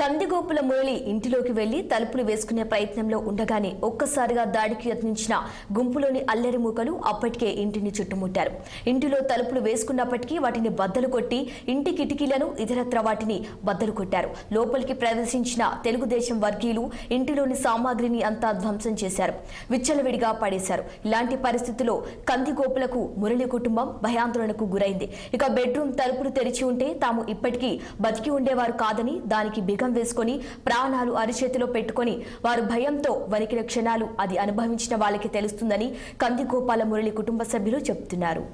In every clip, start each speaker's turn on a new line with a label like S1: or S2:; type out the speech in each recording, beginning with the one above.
S1: కందిగోపుల మురళి ఇంటిలోకి వెళ్లి తలుపులు వేసుకునే ప్రయత్నంలో ఉండగానే ఒక్కసారిగా దాడికి యత్నించిన గుంపులోని అల్లరి మూకలు అప్పటికే ఇంటిని చుట్టుముట్టారు. ఇంటిలో తలుపులు వేసుకున్నప్పటికీ వాటిని బద్దలు కొట్టి ఇంటి కిటికీలను ఇతరత్ర వాటిని బద్దలు కొట్టారు. లోపలికి ప్రవేశించిన తెలుగుదేశం వర్గీయులు ఇంటిలోని సామాగ్రిని అంతా ధ్వంసం చేశారు, విచ్చలవిడిగా పడేశారు. ఇలాంటి పరిస్థితుల్లో కందిగోపులకు మురళి కుటుంబం భయాందోళనకు గురైంది. ఇక బెడ్రూమ్ తలుపులు తెరిచి ఉంటే తాము ఇప్పటికీ బతికి ఉండేవారు కాదని, దానికి బిగం వేసుకొని ప్రాణాలు అరిచేతిలో పెట్టుకొని వారు భయంతో వణికిన క్షణాలు అది అనుభవించిన వాళ్ళకి తెలుస్తుందని కందిగోపాల మురళి కుటుంబ సభ్యులు చెబుతున్నారు.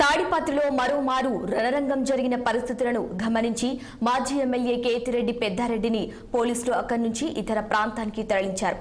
S1: తాడిపత్రిలో మరోమారు రణరంగం జరిగిన పరిస్థితులను గమనించి మాజీ ఎమ్మెల్యే కేతిరెడ్డి పెద్దారెడ్డిని పోలీసులు అక్కడి నుంచి ఇతర ప్రాంతానికి తరలించారు.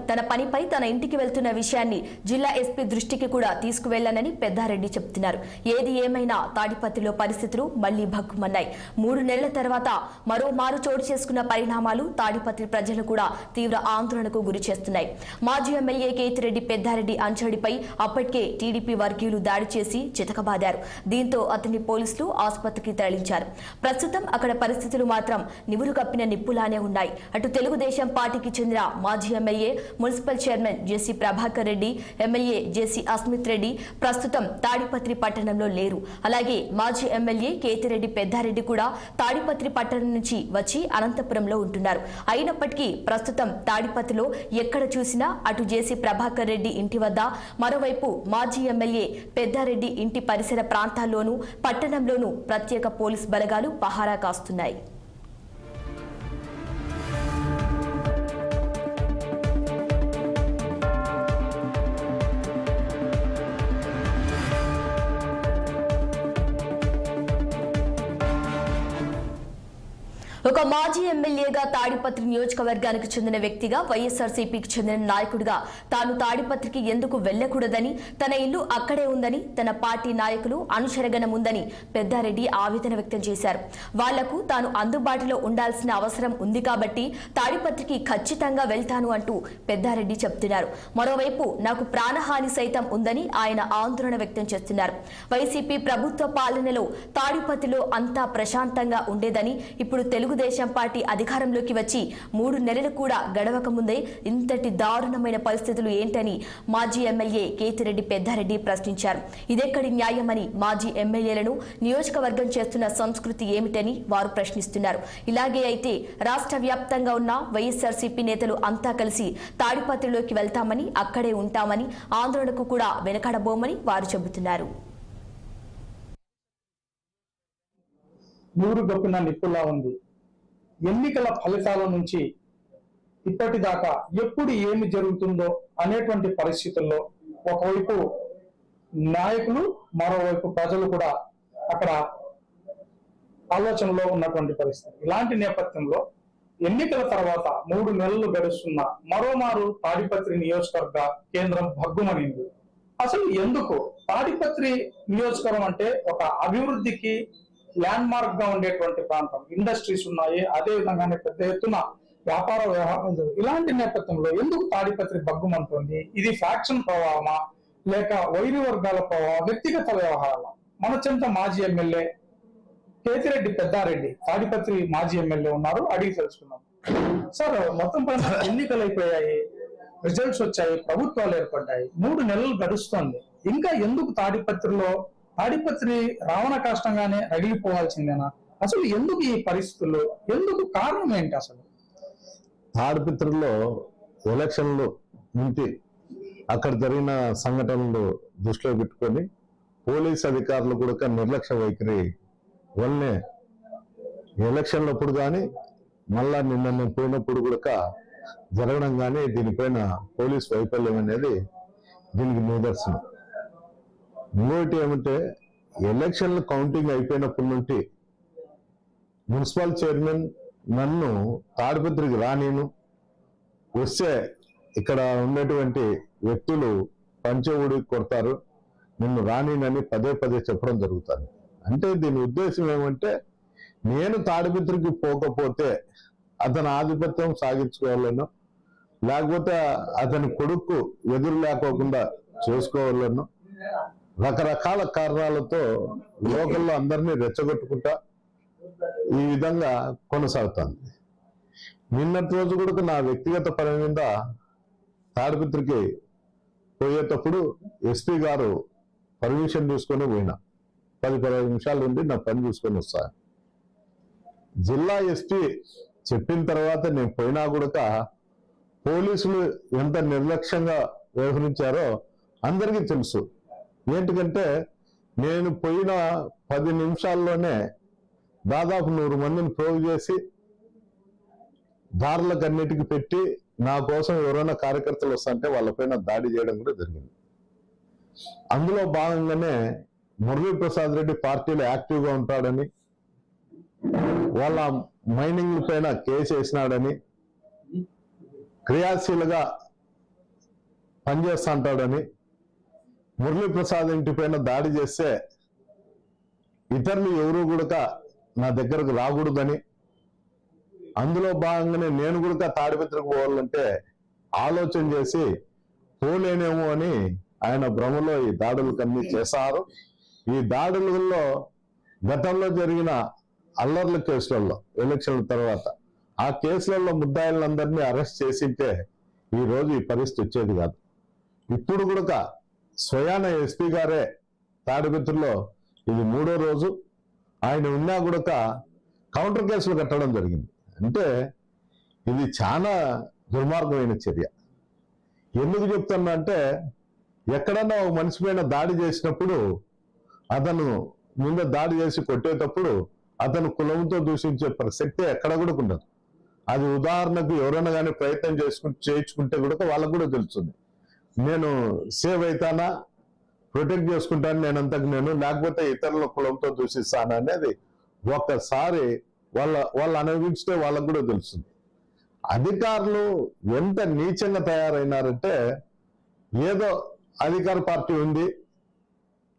S1: తన పనిపై తన ఇంటికి వెళ్తున్న విషయాన్ని జిల్లా ఎస్పీ దృష్టికి కూడా తీసుకువెళ్లానని పెద్దారెడ్డి చెబుతున్నారు. ఏది ఏమైనా తాడిపత్రిలో పరిస్థితులు మళ్లీ భగ్గుమన్నాయి. 3 నెలల తర్వాత మరోమారు చోటు చేసుకున్న పరిణామాలు తాడిపత్రి ప్రజలు కూడా తీవ్ర ఆందోళనకు గురి చేస్తున్నాయి. మాజీ ఎమ్మెల్యే కేతిరెడ్డి పెద్దారెడ్డి అంచడిపై అప్పటికే టీడీపీ వర్గీయులు దాడి చేసి చితకబాదారు. దీంతో అతన్ని పోలీసులు ఆసుపత్రికి తరలించారు. ప్రస్తుతం అక్కడ పరిస్థితులు మాత్రం నివురు కప్పిన నిప్పులానే ఉన్నాయి. అటు తెలుగుదేశం పార్టీకి చెందిన మాజీ ఎమ్మెల్యే మున్సిపల్ చైర్మన్ జేసీ ప్రభాకర్ రెడ్డి, ఎమ్మెల్యే జేసీ అస్మిత్ రెడ్డి ప్రస్తుతం తాడిపత్రి పట్టణంలో లేరు. అలాగే మాజీ ఎమ్మెల్యే కేతిరెడ్డి పెద్దారెడ్డి కూడా తాడిపత్రి పట్టణం నుంచి వచ్చి అనంతపురంలో ఉంటున్నారు. అయినప్పటికీ ప్రస్తుతం తాడిపత్రిలో ఎక్కడ చూసినా అటు జేసీ ప్రభాకర్ రెడ్డి ఇంటి వద్ద, మరోవైపు మాజీ ఎమ్మెల్యే పెద్దారెడ్డి ఇంటి పరిసర ప్రాంతాల్లోనూ పట్టణంలోనూ ప్రత్యేక పోలీస్ బలగాలు పహారా కాస్తున్నాయి. ఒక మాజీ ఎమ్మెల్యేగా తాడిపత్రి నియోజకవర్గానికి చెందిన వ్యక్తిగా వైఎస్ఆర్సీపీకి చెందిన నాయకుడిగా తాను తాడిపత్రికి ఎందుకు వెళ్లకూడదని, తన ఇల్లు అక్కడే ఉందని, తన పార్టీ నాయకులు అనుచరగణం ఉందని పెద్దారెడ్డి ఆవేదన వ్యక్తం చేశారు. వాళ్లకు తాను అందుబాటులో ఉండాల్సిన అవసరం ఉంది కాబట్టి తాడిపత్రికి ఖచ్చితంగా వెళ్తాను అంటూ పెద్దారెడ్డి చెబుతున్నారు. మరోవైపు నాకు ప్రాణహాని సైతం ఉందని ఆయన ఆందోళన వ్యక్తం చేస్తున్నారు. వైసీపీ ప్రభుత్వ పాలనలో తాడిపత్రిలో అంతా ప్రశాంతంగా ఉండేదని, ఇప్పుడు తెలుగుదేశం పార్టీ అధికారంలోకి వచ్చి 3 నెలలు కూడా గడవక ముందే ఇంతటి దారుణమైన పరిస్థితులు ఏంటని మాజీ ఎమ్మెల్యే కేతిరెడ్డి పెద్దారెడ్డి ప్రశ్నించారు. ఇదెక్కడి న్యాయమని, మాజీ ఎమ్మెల్యేలను నియోజకవర్గం చేస్తున్న సంస్కృతి ఏమిటని వారు ప్రశ్నిస్తున్నారు. ఇలాగే అయితే రాష్ట్ర వ్యాప్తంగా ఉన్న వైఎస్ఆర్సీపీ నేతలు అంతా కలిసి తాడిపత్రిలోకి వెళ్తామని, అక్కడే ఉంటామని, ఆందోళనకు కూడా వెనకడబోమని వారు చెబుతున్నారు.
S2: నూరు గొప్పన నిప్పులా ఉంది. ఎన్నికల ఫలితాల నుంచి ఇప్పటిదాకా ఎప్పుడు ఏమి జరుగుతుందో అనేటువంటి పరిస్థితుల్లో ఒకవైపు నాయకులు, మరోవైపు ప్రజలు కూడా అక్కడ ఆలోచనలో ఉన్నటువంటి పరిస్థితి. ఇలాంటి నేపథ్యంలో ఎన్నికల తర్వాత 3 నెలలు గడుస్తున్న మరోమారు తాడిపత్రి నియోజకవర్గ కేంద్రం భగ్గుమనింది. అసలు ఎందుకు తాడిపత్రి నియోజకవర్గం అంటే ఒక అభివృద్ధికి ల్యాండ్ మార్క్ గా ఉండేటువంటి ప్రాంతం, ఇండస్ట్రీస్ ఉన్నాయి, అదే విధంగానే పెద్ద ఎత్తున వ్యాపార వ్యవహారం. ఇలాంటి నేపథ్యంలో ఎందుకు తాడిపత్రి భగ్గుమంటుంది? ఇది ఫ్యాక్షన్ ప్రభావమా, లేక వైరి వర్గాల ప్రభావం, వ్యక్తిగత వ్యవహారాల? మన చెంత మాజీ ఎమ్మెల్యే కేతిరెడ్డి పెద్దారెడ్డి తాడిపత్రి మాజీ ఎమ్మెల్యే ఉన్నారు, అడిగి తెలుసుకున్నాం. సార్, మొత్తం పైన ఎన్నికలు అయిపోయాయి, రిజల్ట్స్ వచ్చాయి, ప్రభుత్వాలు ఏర్పడ్డాయి, 3 నెలలు గడుస్తోంది. ఇంకా ఎందుకు తాడిపత్రి రావణ కాష్టంగానే రగిలిపోవాల్సిందేనా? అసలు ఎందుకు ఈ పరిస్థితుల్లో, ఎందుకు కారణం ఏంటి? అసలు
S3: తాడిపత్రిలో ఎలక్షన్లు నుంచి అక్కడ జరిగిన సంఘటనలు దృష్టిలో పెట్టుకొని పోలీస్ అధికారులు కూడా నిర్లక్ష్య వైఖరి వల్లనే ఎలక్షన్లప్పుడు కానీ మళ్ళా నిన్న పోయినప్పుడు కూడా జరగడం కానీ దీనిపైన పోలీస్ వైఫల్యం అనేది దీనికి నిదర్శనం. ఇంకోటి ఏమంటే, ఎలక్షన్లు కౌంటింగ్ అయిపోయినప్పటి నుండి మున్సిపల్ చైర్మన్ నన్ను తాడిపత్రికి రానేను, వస్తే ఇక్కడ ఉండేటువంటి వ్యక్తులు పంచవుడి కొడతారు, నిన్ను రానేనని పదే చెప్పడం జరుగుతుంది. అంటే దీని ఉద్దేశం ఏమంటే, నేను తాడిపత్రికి పోకపోతే అతని ఆధిపత్యం సాగించుకోవాలను, లేకపోతే అతని కొడుకు ఎదురు లేకోకుండా చేసుకోవాలను రకరకాల కారణాలతో లోకల్లో అందరినీ రెచ్చగొట్టుకుంటా ఈ విధంగా కొనసాగుతుంది. నిన్నటి రోజు కూడా నా వ్యక్తిగత పని మీద తాడిపత్రికి పోయేటప్పుడు ఎస్పీ గారు పర్మిషన్ తీసుకొని పోయినా 10-15 నిమిషాల నుండి నా పని చూసుకొని వస్తా. జిల్లా ఎస్పీ చెప్పిన తర్వాత నేను పోయినా కూడా పోలీసులు ఎంత నిర్లక్ష్యంగా వ్యవహరించారో అందరికీ తెలుసు. ఏంటికంటే నేను పోయిన 10 నిమిషాల్లోనే దాదాపు 100 మందిని ప్రోగు చేసి దారులకన్నిటికీ పెట్టి నా కోసం ఎవరైనా కార్యకర్తలు వస్తుంటే వాళ్ళపైన దాడి చేయడం కూడా జరిగింది. అందులో భాగంగానే మురళీప్రసాద్ రెడ్డి పార్టీలో యాక్టివ్గా ఉంటాడని, వాళ్ళ మైనింగ్ పైన కేసు వేసినాడని, క్రియాశీలగా పనిచేస్తా ఉంటాడని, మురళీప్రసాద్ ఇంటి పైన దాడి చేస్తే ఇతరులు ఎవరు కూడా నా దగ్గరకు రాకూడదని, అందులో భాగంగానే నేను కూడా తాడిపత్రికి పోవాలంటే ఆలోచన చేసి పోలేనేమో అని ఆయన భ్రమలో ఈ దాడులకన్నీ చేశారు. ఈ దాడులలో గతంలో జరిగిన అల్లర్ల కేసులలో ఎలక్షన్ల తర్వాత ఆ కేసులలో ముద్దాయిలందరినీ అరెస్ట్ చేసింటే ఈ రోజు ఈ పరిస్థితి వచ్చేది కాదు. ఇప్పుడు కూడా స్వయాన ఎస్పీ గారే తాడిపత్రిలో ఇది 3వ రోజు ఆయన ఉన్నా కూడా కౌంటర్ కేసులు కట్టడం జరిగింది. అంటే ఇది చాలా దుర్మార్గమైన చర్య. ఎందుకు చెప్తున్నా అంటే ఎక్కడన్నా ఒక మనిషి పైన దాడి చేసినప్పుడు అతను మీద దాడి చేసి కొట్టేటప్పుడు అతను కులంతో దూషించే ప్రసక్తే ఎక్కడ కూడా ఉండదు. అది ఉదాహరణకు ఎవరైనా కానీ ప్రయత్నం చేయించుకుంటే కూడా వాళ్ళకు కూడా తెలుస్తుంది. నేను సేవ్ అవుతానా, ప్రొటెక్ట్ చేసుకుంటాను నేనంతకు నేను, లేకపోతే ఇతరుల కులంతో దూషిస్తాను అనేది ఒక్కసారి వాళ్ళు అనుభవించితే వాళ్ళకు కూడా తెలుస్తుంది. అధికారులు ఎంత నీచంగా తయారైనారంటే ఏదో అధికార పార్టీ ఉంది,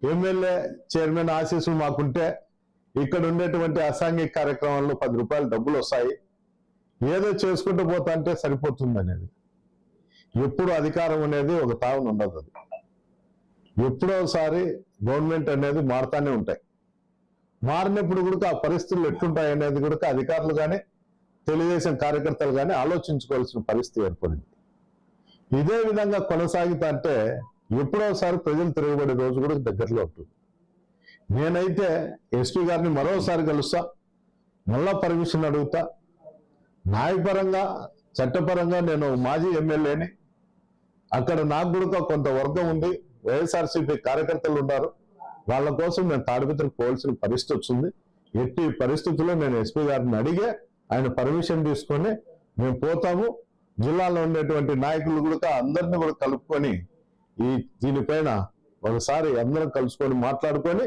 S3: ఎమ్మెల్యే చైర్మన్ ఆశీస్సులు మాకుంటే ఇక్కడ ఉండేటువంటి అసాంఘిక కార్యక్రమాల్లో 10 రూపాయలు డబ్బులు వస్తాయి, ఏదో చేసుకుంటూ పోతా అంటే సరిపోతుంది అనేది. ఎప్పుడు అధికారం అనేది ఒక తావును ఉండదు. అది ఎప్పుడో ఒకసారి గవర్నమెంట్ అనేది మారుతానే ఉంటాయి. మారినప్పుడు కూడా ఆ పరిస్థితులు ఎట్లుంటాయి అనేది కూడా అధికారులు కానీ తెలుగుదేశం కార్యకర్తలు కానీ ఆలోచించుకోవాల్సిన పరిస్థితి ఏర్పడింది. ఇదే విధంగా కొనసాగుతా అంటే ఎప్పుడో ఒకసారి ప్రజలు తిరగబడే రోజు కూడా దగ్గరలో ఉంటుంది. నేనైతే ఎస్పీ గారిని మరోసారి కలుస్తా, మళ్ళా పర్మిషన్ అడుగుతా. న్యాయపరంగా చట్టపరంగా నేను మాజీ ఎమ్మెల్యేని, అక్కడ నాకు కూడా కొంత వర్గం ఉంది, వైఎస్ఆర్సీపీ కార్యకర్తలు ఉన్నారు, వాళ్ళ కోసం నేను తాడిపత్రికి పోవాల్సిన పరిస్థితి వచ్చింది. ఎట్టి పరిస్థితుల్లో నేను ఎస్పీ గారిని అడిగే ఆయన పర్మిషన్ తీసుకొని మేము పోతాము. జిల్లాలో ఉండేటువంటి నాయకులు కూడా అందరినీ కూడా కలుపుకొని దీనిపైన ఒకసారి అందరం కలుసుకొని మాట్లాడుకొని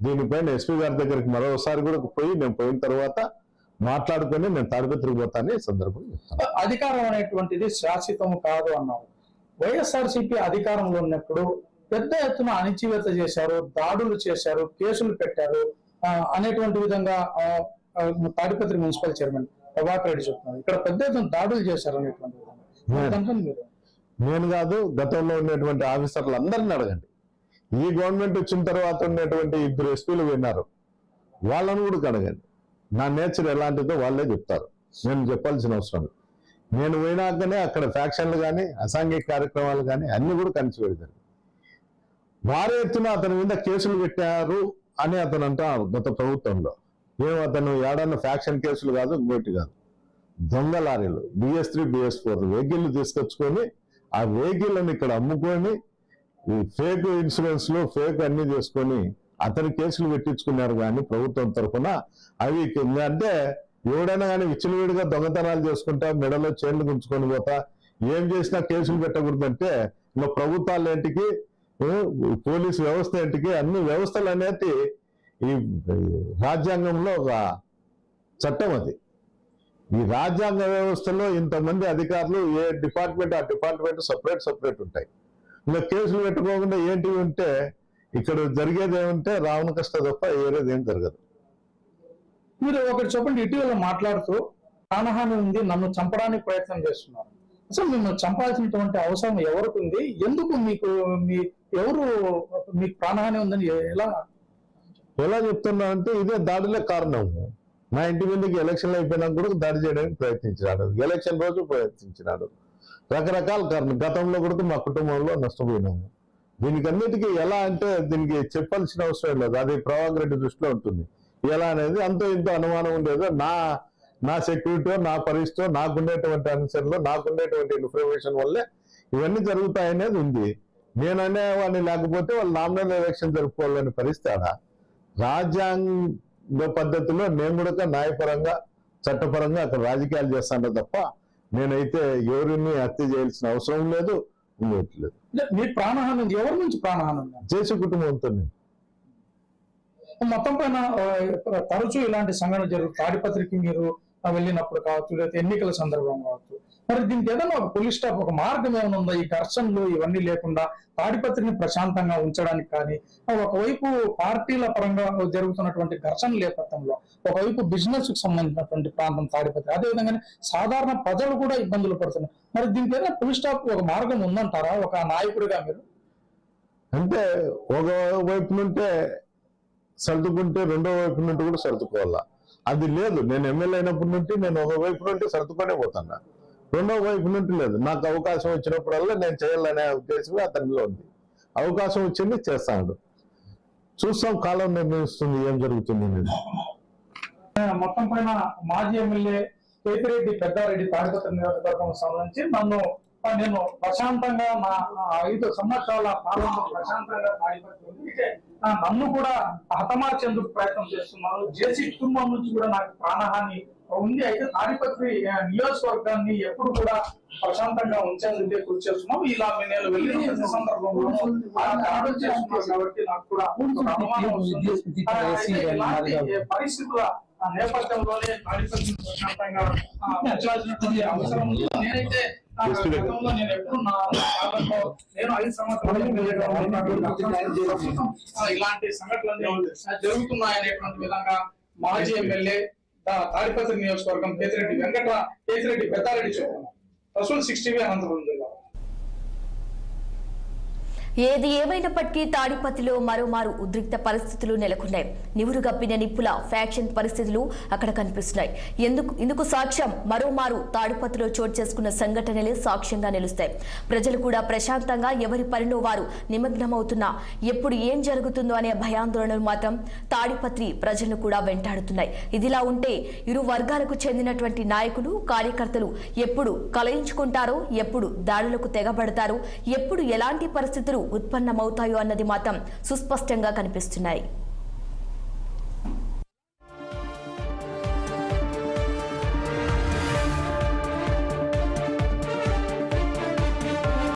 S3: దీనిపైన ఎస్పీ గారి దగ్గరికి మరోసారి కూడా పోయి నేను పోయిన తర్వాత మాట్లాడుకొని నేను తాడిపత్రికి పోతాను. ఈ సందర్భంగా
S2: అధికారం అనేటువంటిది శాశ్వతము కాదు అన్నారు. వైఎస్ఆర్సీపీ అధికారంలో ఉన్నప్పుడు పెద్ద ఎత్తున అణిచివేత చేశారు, దాడులు చేశారు, కేసులు పెట్టారు అనేటువంటి విధంగా తాడిపత్రి మున్సిపల్ చైర్మన్ ప్రభాకర్ రెడ్డి చెప్తున్నారు. ఇక్కడ పెద్ద ఎత్తున దాడులు చేశారు అనేటువంటి విధంగా
S3: నేను కాదు, గతంలో ఉండేటువంటి ఆఫీసర్లు అందరినీ అడగండి. ఈ గవర్నమెంట్ వచ్చిన తర్వాత ఉండేటువంటి 2 ఎస్పీలు విన్నారు, వాళ్ళను కూడా అడగండి. నా నేచర్ ఎలాంటిదో వాళ్ళే చెప్తారు, నేను చెప్పాల్సిన అవసరం. నేను పోయినాకనే అక్కడ ఫ్యాక్షన్లు కానీ అసాంఘిక కార్యక్రమాలు కానీ అన్ని కూడా కలిసి పెడతారు. వారే ఎత్తున అతని మీద కేసులు పెట్టారు అని అతను అంటారు. గత ప్రభుత్వంలో అతను ఏడన్నా ఫ్యాక్షన్ కేసులు కాదు, ఇంకోటి కాదు, దొంగ లారీలు BS3 BS4 వెహికల్ తీసుకొచ్చుకొని ఆ వెహికల్ని ఇక్కడ అమ్ముకొని ఈ ఫేక్ ఇన్సూరెన్స్లు ఫేక్ అన్ని చేసుకొని అతని కేసులు పెట్టించుకున్నారు. కానీ ప్రభుత్వం తరఫున అవి అంటే ఎవడైనా కానీ విచ్చలవిడిగా దొంగతనాలు చేసుకుంటా, మెడలో చైన్లు గుంచుకొని పోతా, ఏం చేసినా కేసులు పెట్టకూడదంటే ఇంకా ప్రభుత్వాలు ఏంటికి, పోలీసు వ్యవస్థ ఏంటికి, అన్ని వ్యవస్థలు అనేది ఈ రాజ్యాంగంలో ఒక చట్టం. అది ఈ రాజ్యాంగ వ్యవస్థలో ఇంతమంది అధికారులు, ఏ డిపార్ట్మెంట్ ఆ డిపార్ట్మెంట్ సపరేట్ ఉంటాయి. ఇంకా కేసులు పెట్టుకోకుండా ఏంటివి ఉంటే ఇక్కడ జరిగేది ఏమంటే రావణ కష్ట తప్ప ఏరేది ఏం జరగదు.
S2: మీరు ఒకటి చెప్పండి, ఇటీవల మాట్లాడుతూ ప్రాణహాని ఉంది, నన్ను చంపడానికి ప్రయత్నం చేస్తున్నారు. అసలు మిమ్మల్ని చంపాల్సినటువంటి అవసరం ఎవరికి ఉంది? ఎందుకు ఎవరు మీకు ప్రాణహాని ఉందని
S3: ఎలా చెప్తున్నా అంటే ఇదే దాడిలో కారణం. నా ఇంటి మీదకి ఎలక్షన్లు అయిపోయినా కూడా దాడి చేయడానికి ప్రయత్నించినాడు, ఎలక్షన్ రోజు ప్రయత్నించినాడు. రకరకాల కారణం. గతంలో కూడా మా కుటుంబంలో నష్టపోయినాము. దీనికి అన్నిటికీ ఎలా అంటే దీనికి చెప్పాల్సిన అవసరం లేదు, అది ప్రభాకర్ రెడ్డి దృష్టిలో ఉంటుంది. ఎలా అనేది అంతో ఇంతో అనుమానం ఉండేదో నా సెక్యూరిటీ, నా పరిస్థితి, నాకుండేటువంటి ఆన్సర్లు, నాకుండేటువంటి ఇన్ఫర్మేషన్ వల్లే ఇవన్నీ జరుగుతాయనేది ఉంది. నేను అనేవాడిని లేకపోతే వాళ్ళు నామినల్ ఎలక్షన్ జరుపుకోవాలని పరిస్థితి. రాజ్యాంగ పద్ధతిలో నేను కూడా న్యాయపరంగా చట్టపరంగా అక్కడ రాజకీయాలు చేస్తాను తప్ప నేనైతే ఎవరిని హత్య చేయాల్సిన అవసరం లేదు, ఉండట్లేదు.
S2: మీ ప్రాణహాని ఎవరి నుంచి ప్రాణహాని
S3: చేసే కుటుంబంతో
S2: మొత్తం పైన తరచూ ఇలాంటి సంఘటన జరుగుతుంది. తాడిపత్రికి మీరు వెళ్ళినప్పుడు కావచ్చు, లేదా ఎన్నికల సందర్భం కావచ్చు, మరి దీనికి ఏదైనా ఒక పోలీస్ స్టాఫ్ ఒక మార్గం ఏమైనా ఉందా? ఈ ఘర్షణలు ఇవన్నీ లేకుండా తాడిపత్రిని ప్రశాంతంగా ఉంచడానికి కానీ, ఒకవైపు పార్టీల పరంగా జరుగుతున్నటువంటి ఘర్షణ నేపథ్యంలో ఒకవైపు బిజినెస్ కు సంబంధించినటువంటి ప్రాంతం తాడిపత్రి, అదేవిధంగా సాధారణ ప్రజలు కూడా ఇబ్బందులు పడుతున్నారు. మరి దీనికి ఏదైనా పోలీస్ స్టాఫ్ ఒక మార్గం ఉందంటారా ఒక నాయకుడిగా మీరు?
S3: అంటే ఒక వైపు నుంటే సర్దుకుంటే రెండో వైపు నుండి కూడా సర్దుకోవాలా, అది లేదు. నేను ఎమ్మెల్యే అయినప్పటి నుండి నేను ఒక వైపు నుండి సర్దుకొనే పోతున్నా, రెండో వైపు నుండి లేదు. నాకు అవకాశం వచ్చినప్పుడల్లా నేను చేయాలనే ఉద్దేశమే అతనిలో ఉంది. అవకాశం వచ్చింది చేస్తాడు, చూస్తాం, కాలం నిర్ణయిస్తుంది ఏం జరుగుతుంది అనేది.
S2: మొత్తం పైన మాజీ ఎమ్మెల్యే కేతిరెడ్డి పెద్దారెడ్డి తాడిపత్రి నియోజకవర్గం సంబంధించి నేను ప్రశాంతంగా నా 5 సంవత్సరాల పాలనలో ప్రశాంతంగా తాడిపత్రి నన్ను కూడా హతమార్చేందుకు ప్రయత్నం చేస్తున్నారు. జేసీ కుటుంబం నుంచి కూడా నాకు ప్రాణహాని ఉంది. అయితే తాడిపత్రి నియోజకవర్గాన్ని ఎప్పుడు కూడా ప్రశాంతంగా ఉంచేందుకే కృషి చేస్తున్నాం. ఇలా నేను వెళ్ళిన ప్రతి సందర్భంలో చేస్తున్నాను కాబట్టి నాకు కూడా అనుమానం వస్తుంది. పరిస్థితుల నేపథ్యంలోనే తాడిపత్రిని ప్రశాంతంగా ఉంచాల్సినటువంటి అవసరం ఉంది. నేనైతే నేను ఎప్పుడు నా కాలంలో నేను 5 సంవత్సరాలు ఇలాంటి సంఘటనలు జరుగుతున్నాయనేటువంటి విధంగా మాజీ ఎమ్మెల్యే తాడిపత్రి నియోజకవర్గం కేతిరెడ్డి పెద్దారెడ్డి చెప్తున్నారు. రసూల్ 60 అనంతపురం జిల్లా.
S1: ఏది ఏమైనప్పటికీ తాడిపత్రిలో మరోమారు ఉద్రిక్త పరిస్థితులు నెలకొన్నాయి. నివురు గప్పిన నిప్పుల ఫ్యాక్షన్ పరిస్థితులు అక్కడ కనిపిస్తున్నాయి. ఇందుకు సాక్ష్యం మరోమారు తాడిపత్రిలో చోటు చేసుకున్న సంఘటనలే సాక్ష్యంగా నిలుస్తాయి. ప్రజలు కూడా ప్రశాంతంగా ఎవరి పనిలో వారు నిమగ్నమవుతున్నా ఎప్పుడు ఏం జరుగుతుందో అనే భయాందోళనలు మాత్రం తాడిపత్రి ప్రజలను కూడా వెంటాడుతున్నాయి. ఇదిలా ఉంటే ఇరు వర్గాలకు చెందినటువంటి నాయకులు, కార్యకర్తలు ఎప్పుడు కలయించుకుంటారో, ఎప్పుడు దాడులకు తెగబడతారో, ఎప్పుడు ఎలాంటి పరిస్థితులు ఉత్పన్నమవుతాయో అన్నది మాత్రం సుస్పష్టంగా కనిపిస్తున్నాయి.